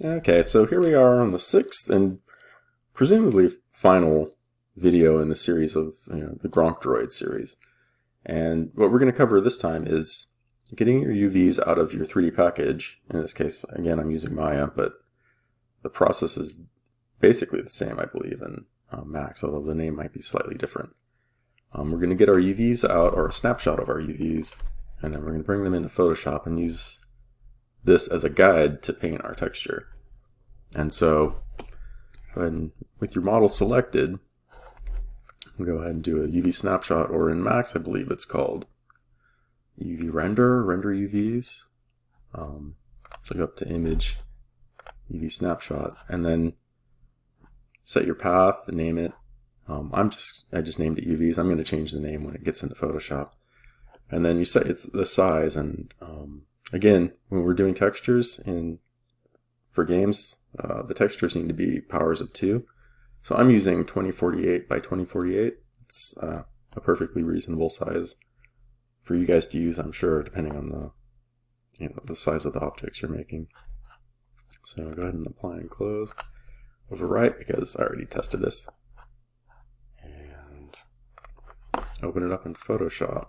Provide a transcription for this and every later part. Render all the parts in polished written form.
Okay, so here we are on the sixth and presumably final video in the series of the Gronk droid series. And what we're going to cover this time is getting your UVs out of your 3D package. In this case, again, I'm using Maya, but the process is basically the same, I believe, in Max, although the name might be slightly different. We're going to get our UVs out, or a snapshot of our UVs, and then we're going to bring them into Photoshop and use this as a guide to paint our texture. And so, go ahead and, with your model selected, we'll go ahead and do a UV snapshot, or in Max, I believe it's called UV render UVs. So go up to image, UV snapshot, and then set your path, name it. I just named it UVs. I'm going to change the name when it gets into Photoshop. And then you set the size, and again, when we're doing textures for games, the textures need to be powers of 2. So I'm using 2048 by 2048. It's a perfectly reasonable size for you guys to use, I'm sure, depending on the size of the objects you're making. So go ahead and apply and close. Overwrite, because I already tested this. And open it up in Photoshop.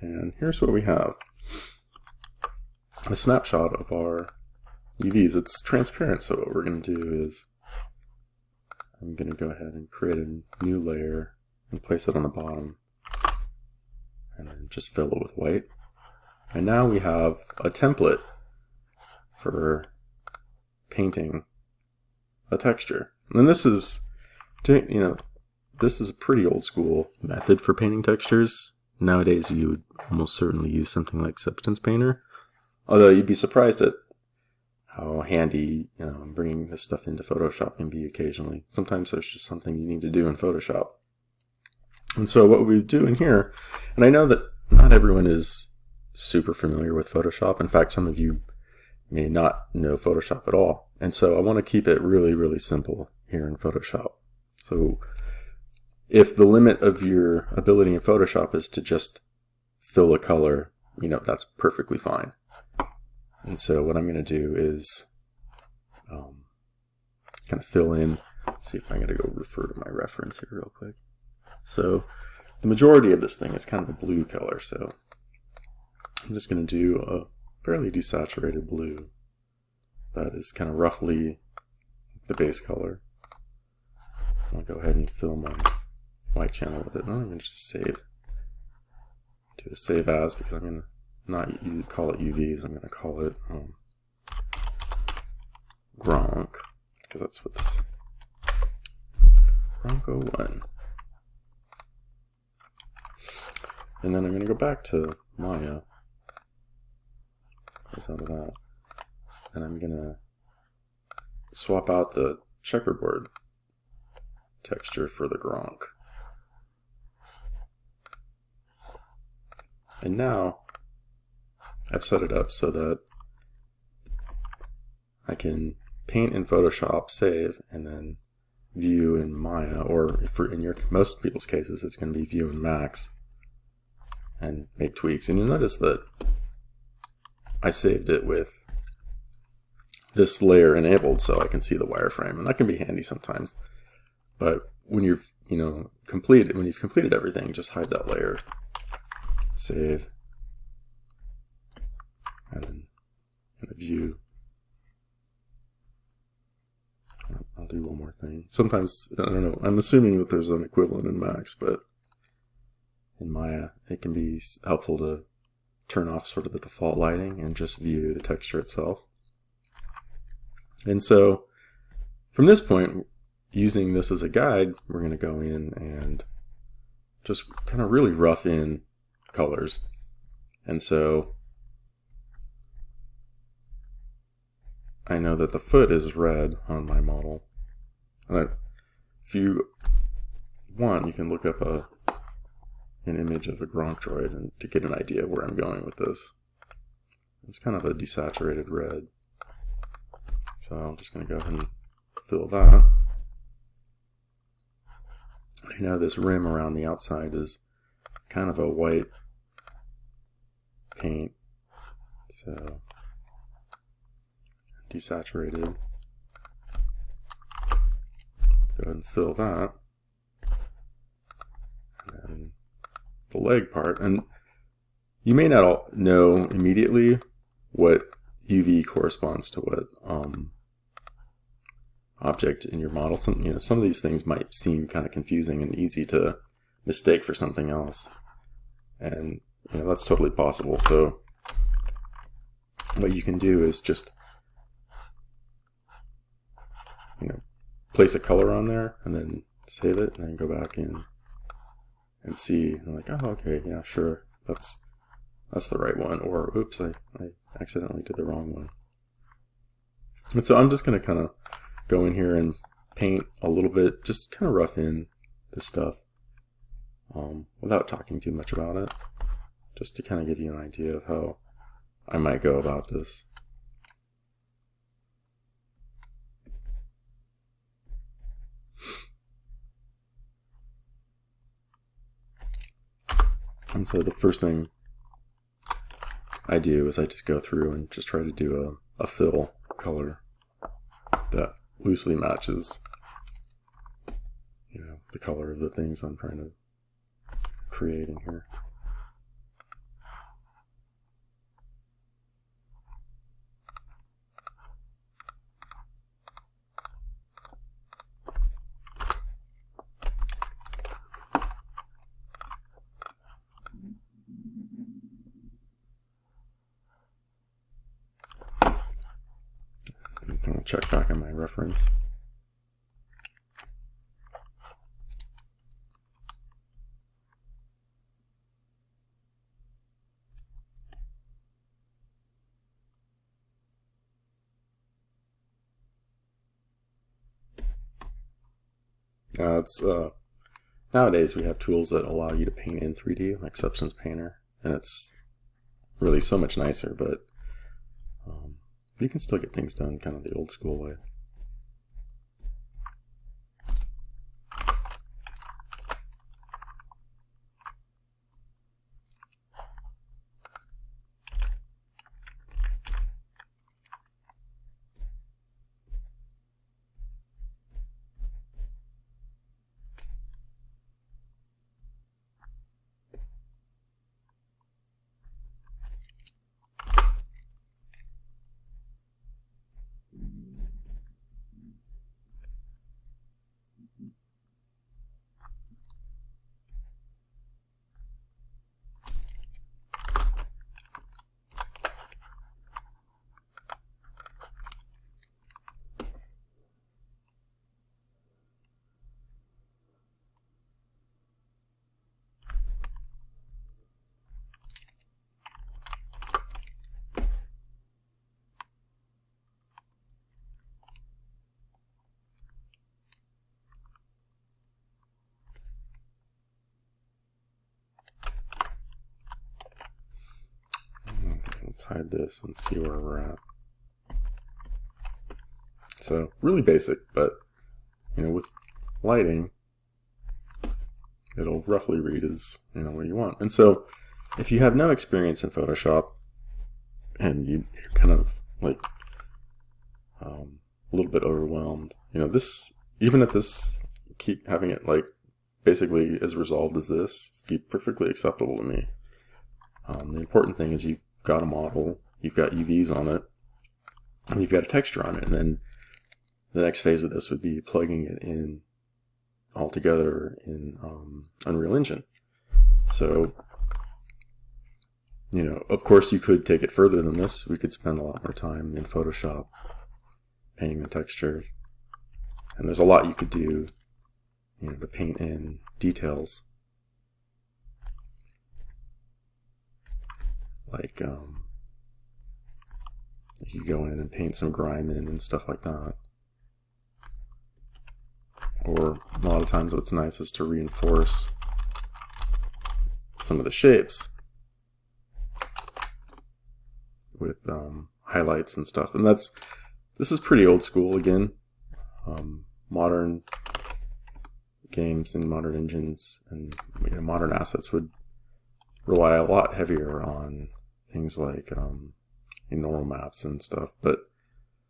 And here's what we have. A snapshot of our UVs. It's transparent, so what we're going to do is I'm going to go ahead and create a new layer and place it on the bottom, and then just fill it with white. And now we have a template for painting a texture. And this is, this is a pretty old school method for painting textures. Nowadays, you would almost certainly use something like Substance Painter, although you'd be surprised at how handy bringing this stuff into Photoshop can be occasionally. Sometimes there's just something you need to do in Photoshop. And so what we do in here, and I know that not everyone is super familiar with Photoshop. In fact, some of you may not know Photoshop at all. And so I want to keep it really, really simple here in Photoshop. So if the limit of your ability in Photoshop is to just fill a color, that's perfectly fine. And so what I'm going to do is kind of fill in. Let's see if I'm going to go refer to my reference here real quick. So the majority of this thing is kind of a blue color, so I'm just going to do a fairly desaturated blue that is kind of roughly the base color. I'll go ahead and fill my white channel with it. And I'm going to just do a save as, because I'm going to not call it UVs, I'm going to call it Gronk, because that's what this Gronk 01. And then I'm going to go back to Maya, close out of that, and I'm going to swap out the checkerboard texture for the Gronk. And now I've set it up so that I can paint in Photoshop, save, and then view in Maya, or in most people's cases, it's going to be view in Max, and make tweaks. And you'll notice that I saved it with this layer enabled so I can see the wireframe, and that can be handy sometimes. But when you've completed everything, just hide that layer, save, and then view. I'll do one more thing. Sometimes, I don't know, I'm assuming that there's an equivalent in Max, but in Maya, it can be helpful to turn off sort of the default lighting and just view the texture itself. And so, from this point, using this as a guide, we're going to go in and just kind of really rough in colors. And so, I know that the foot is red on my model. And if you want, you can look up an image of a Gronk droid and to get an idea of where I'm going with this. It's kind of a desaturated red. So I'm just going to go ahead and fill that. I know this rim around the outside is kind of a white paint. So desaturated. Go ahead and fill that. And then the leg part. And you may not know immediately what UV corresponds to what object in your model. Some of these things might seem kind of confusing and easy to mistake for something else. And that's totally possible. So what you can do is just place a color on there and then save it and then go back in and see, and like, oh, okay, yeah, sure, that's the right one, or oops, I accidentally did the wrong one. And so I'm just going to kind of go in here and paint a little bit, just kind of rough in this stuff without talking too much about it, just to kind of give you an idea of how I might go about this. And so the first thing I do is I just go through and just try to do a fill color that loosely matches the color of the things I'm trying to create in here. I'm going to check back on my reference. Nowadays we have tools that allow you to paint in 3D, like Substance Painter, and it's really so much nicer, but you can still get things done kind of the old school way. Let's hide this and see where we're at. So really basic, but with lighting, it'll roughly read as what you want. And so if you have no experience in Photoshop and you're kind of like a little bit overwhelmed, this, even at this, keep having it like basically as resolved as this, be perfectly acceptable to me. The important thing is you've got a model, you've got UVs on it, and you've got a texture on it, and then the next phase of this would be plugging it in all together in Unreal Engine. So, of course you could take it further than this. We could spend a lot more time in Photoshop painting the textures, and there's a lot you could do to paint in details. Like, you go in and paint some grime in and stuff like that. Or a lot of times what's nice is to reinforce some of the shapes with highlights and stuff. And this is pretty old school again. Modern games and modern engines and modern assets would rely a lot heavier on things like in normal maps and stuff, but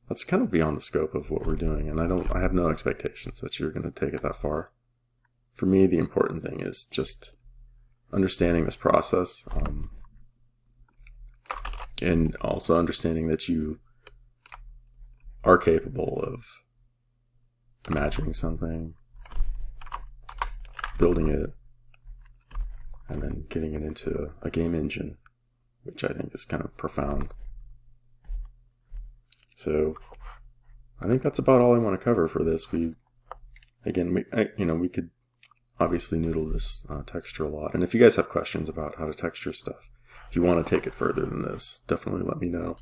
that's kind of beyond the scope of what we're doing, and I have no expectations that you're going to take it that far. For me, the important thing is just understanding this process, and also understanding that you are capable of imagining something, building it, and then getting it into a game engine, which I think is kind of profound. So I think that's about all I want to cover for this. We could obviously noodle this texture a lot. And if you guys have questions about how to texture stuff, if you want to take it further than this, definitely let me know.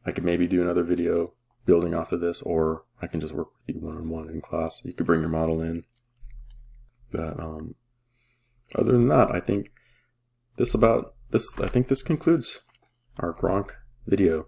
I could maybe do another video building off of this, or I can just work with you one-on-one in class. You could bring your model in. But other than that, I think this concludes our Gronk video.